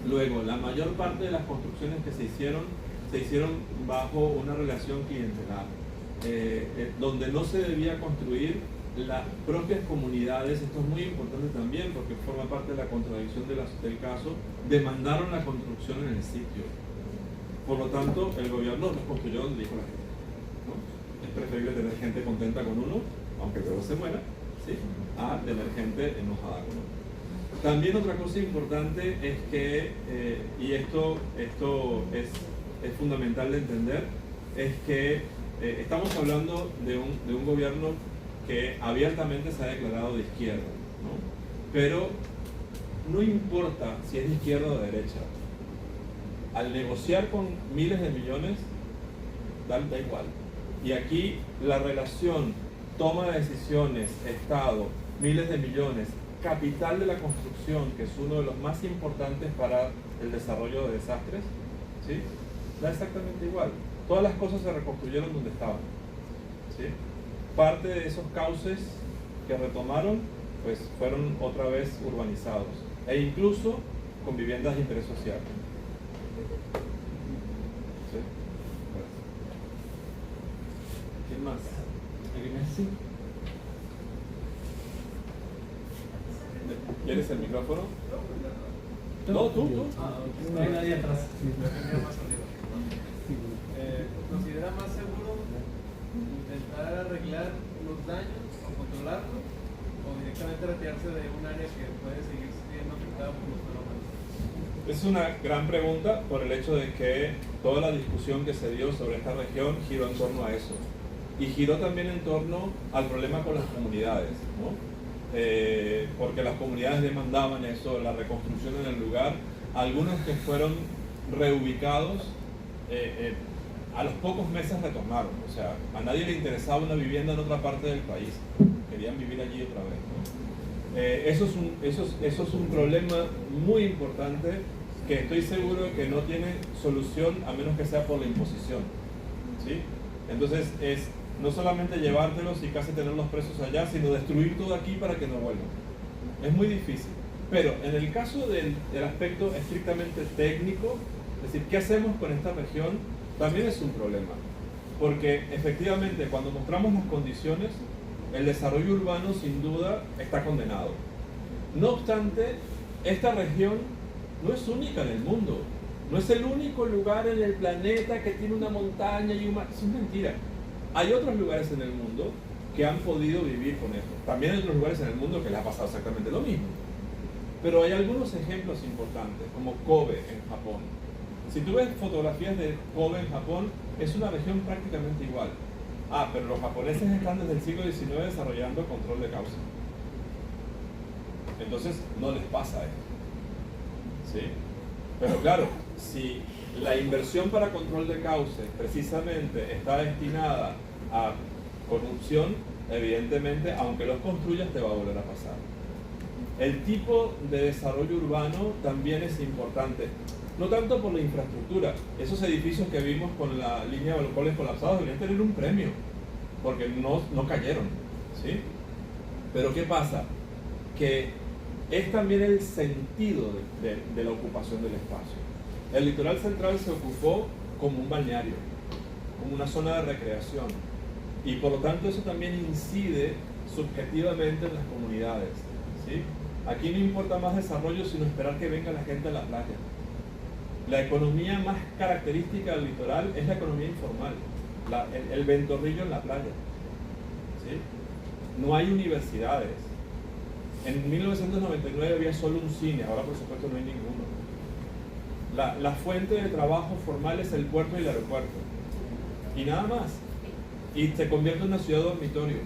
Luego, la mayor parte de las construcciones que se hicieron bajo una relación clientelar, donde no se debía construir. Las propias comunidades, esto es muy importante también porque forma parte de la contradicción del caso, demandaron la construcción en el sitio. Por lo tanto, el gobierno los construyó donde dijo la gente, ¿no? Es preferible tener gente contenta con uno, aunque luego se muera, ¿sí?, a tener gente enojada con uno. También otra cosa importante es que, y esto es fundamental de entender, es que estamos hablando de un gobierno que abiertamente se ha declarado de izquierda, ¿no? Pero no importa si es de izquierda o de derecha, al negociar con miles de millones, da igual. Y aquí la relación toma de decisiones, Estado, miles de millones, capital de la construcción, que es uno de los más importantes para el desarrollo de desastres, ¿sí?, da exactamente igual. Todas las cosas se reconstruyeron donde estaban, ¿sí? Parte de esos cauces que retomaron, pues fueron otra vez urbanizados, e incluso con viviendas de interés social. ¿Sí? ¿Quién más? Sí. ¿Quieres el micrófono? No, tú. No hay nadie atrás. ¿Considera más seguro intentar arreglar los daños o controlarlos, o directamente retirarse de un área que puede seguir siendo afectada por los fenómenos? Es una gran pregunta por el hecho de que toda la discusión que se dio sobre esta región giró en torno a eso. Y giró también en torno al problema con las comunidades, ¿no? Porque las comunidades demandaban eso, la reconstrucción en el lugar. Algunos que fueron reubicados, a los pocos meses retornaron. O sea, a nadie le interesaba una vivienda en otra parte del país. Querían vivir allí otra vez, ¿no? Eso es un problema muy importante que estoy seguro que no tiene solución a menos que sea por la imposición, ¿sí? Entonces es no solamente llevártelos y casi tenerlos presos allá, sino destruir todo aquí para que no vuelvan. Es muy difícil. Pero en el caso del aspecto estrictamente técnico, es decir, ¿qué hacemos con esta región? También es un problema. Porque efectivamente cuando mostramos las condiciones, el desarrollo urbano sin duda está condenado. No obstante, esta región no es única en el mundo. No es el único lugar en el planeta que tiene una montaña y un mar. Es mentira. Hay otros lugares en el mundo que han podido vivir con esto. También hay otros lugares en el mundo que les ha pasado exactamente lo mismo. Pero hay algunos ejemplos importantes, como Kobe en Japón. Si tú ves fotografías de Kobe en Japón, es una región prácticamente igual. Ah, pero los japoneses están desde el siglo XIX desarrollando control de causa. Entonces no les pasa esto, ¿sí? Pero claro, si la inversión para control de cauces precisamente está destinada a corrupción, evidentemente, aunque los construyas, te va a volver a pasar. El tipo de desarrollo urbano también es importante, no tanto por la infraestructura. Esos edificios que vimos con la línea de balcones colapsados deberían tener un premio, porque no cayeron, ¿sí? Pero ¿qué pasa? Que es también el sentido de la ocupación del espacio. El litoral central se ocupó como un balneario, como una zona de recreación. Y por lo tanto eso también incide subjetivamente en las comunidades, ¿sí? Aquí no importa más desarrollo sino esperar que venga la gente a la playa. La economía más característica del litoral es la economía informal, el ventorrillo en la playa, ¿sí? No hay universidades. En 1999 había solo un cine, ahora por supuesto no hay ninguno. La fuente de trabajo formal es el puerto y el aeropuerto, y nada más. Y se convierte en una ciudad dormitorio.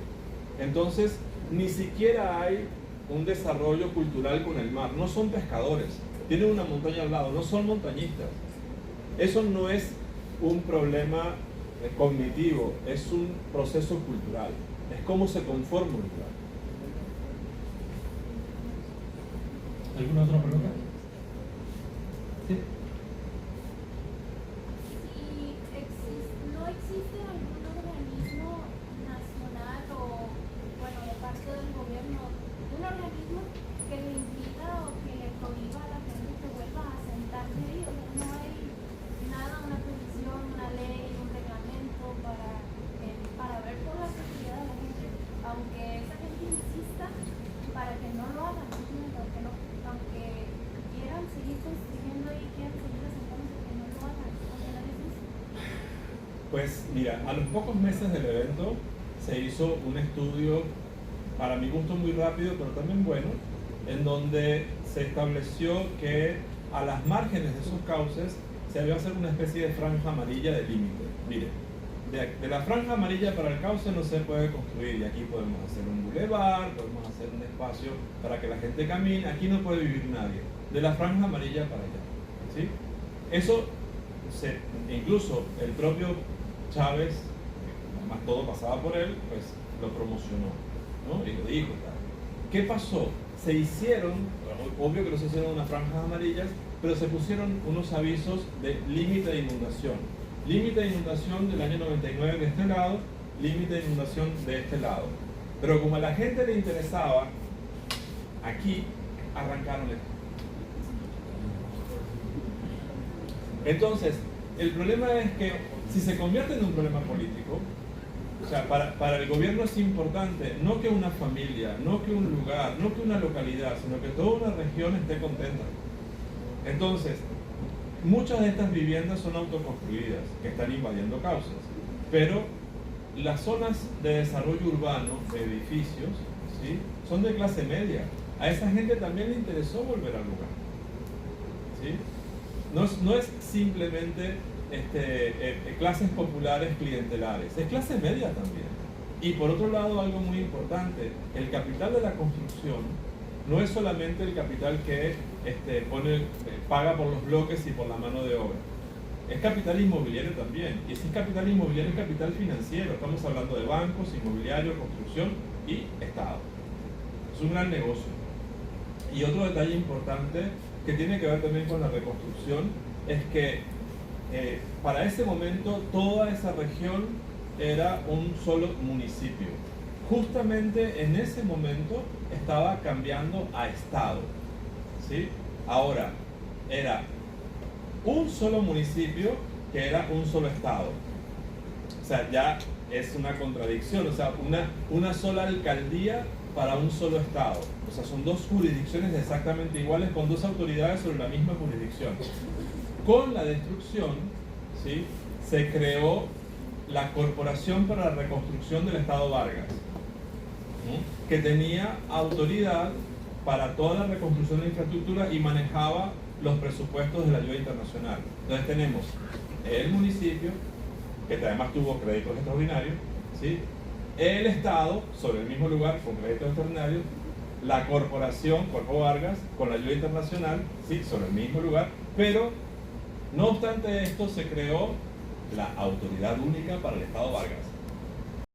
Entonces, ni siquiera hay un desarrollo cultural con el mar. No son pescadores, tienen una montaña al lado, no son montañistas. Eso no es un problema cognitivo, es un proceso cultural. Es cómo se conforma un lugar. ¿Alguna otra pregunta? Sí. ¿No existe algún organismo nacional o, bueno, de parte del gobierno, un organismo que le impida o que le prohíba a la gente que vuelva a sentarse ahí? O sea, no hay nada, una previsión, una ley, un reglamento para ver por la seguridad de la gente, aunque esa gente insista para que no lo hagan, aunque quieran seguir construyendo y quieran seguir asentándose, que no lo hagan. Pues mira, a los pocos meses del evento se hizo un estudio, para mi gusto muy rápido, pero también bueno, en donde se estableció que a las márgenes de esos cauces se había hacer una especie de franja amarilla de límite. Mire, de la franja amarilla para el cauce no se puede construir, y aquí podemos hacer un bulevar, podemos hacer un espacio para que la gente camine, aquí no puede vivir nadie. De la franja amarilla para allá, ¿sí? Eso, incluso el propio Chávez, además todo pasaba por él, pues lo promocionó, ¿no? Y lo dijo, tal. ¿Qué pasó? Se hicieron, obvio que no se hicieron unas franjas amarillas, pero se pusieron unos avisos de límite de inundación. Límite de inundación del año 99 de este lado, límite de inundación de este lado. Pero como a la gente le interesaba, aquí arrancaron esto. Entonces, el problema es que si se convierte en un problema político, o sea, para el gobierno es importante no que una familia, no que un lugar, no que una localidad, sino que toda una región esté contenta. Entonces, muchas de estas viviendas son autoconstruidas, que están invadiendo causas, pero las zonas de desarrollo urbano, de edificios, ¿sí?, son de clase media. A esa gente también le interesó volver al lugar, ¿sí? No es simplemente clases populares clientelares, es clase media también. Y por otro lado, algo muy importante, el capital de la construcción no es solamente el capital que paga por los bloques y por la mano de obra, es capital inmobiliario también. Y si es capital inmobiliario, es capital financiero. Estamos hablando de bancos, inmobiliario, construcción y Estado. Es un gran negocio. Y otro detalle importante que tiene que ver también con la reconstrucción es que para ese momento toda esa región era un solo municipio. Justamente en ese momento estaba cambiando a Estado, ¿sí? Ahora, era un solo municipio que era un solo Estado. O sea, ya es una contradicción, o sea, una sola alcaldía para un solo Estado. O sea, son dos jurisdicciones exactamente iguales con dos autoridades sobre la misma jurisdicción. Con la destrucción, ¿sí?, se creó la Corporación para la Reconstrucción del Estado Vargas, ¿sí?, que tenía autoridad para toda la reconstrucción de la infraestructura y manejaba los presupuestos de la ayuda internacional. Entonces tenemos el municipio, que además tuvo créditos extraordinarios, ¿sí?, el Estado, sobre el mismo lugar, con créditos extraordinarios, la corporación, Corpo Vargas, con la ayuda internacional, ¿sí?, sobre el mismo lugar, pero no obstante esto se creó la Autoridad Única para el Estado Vargas.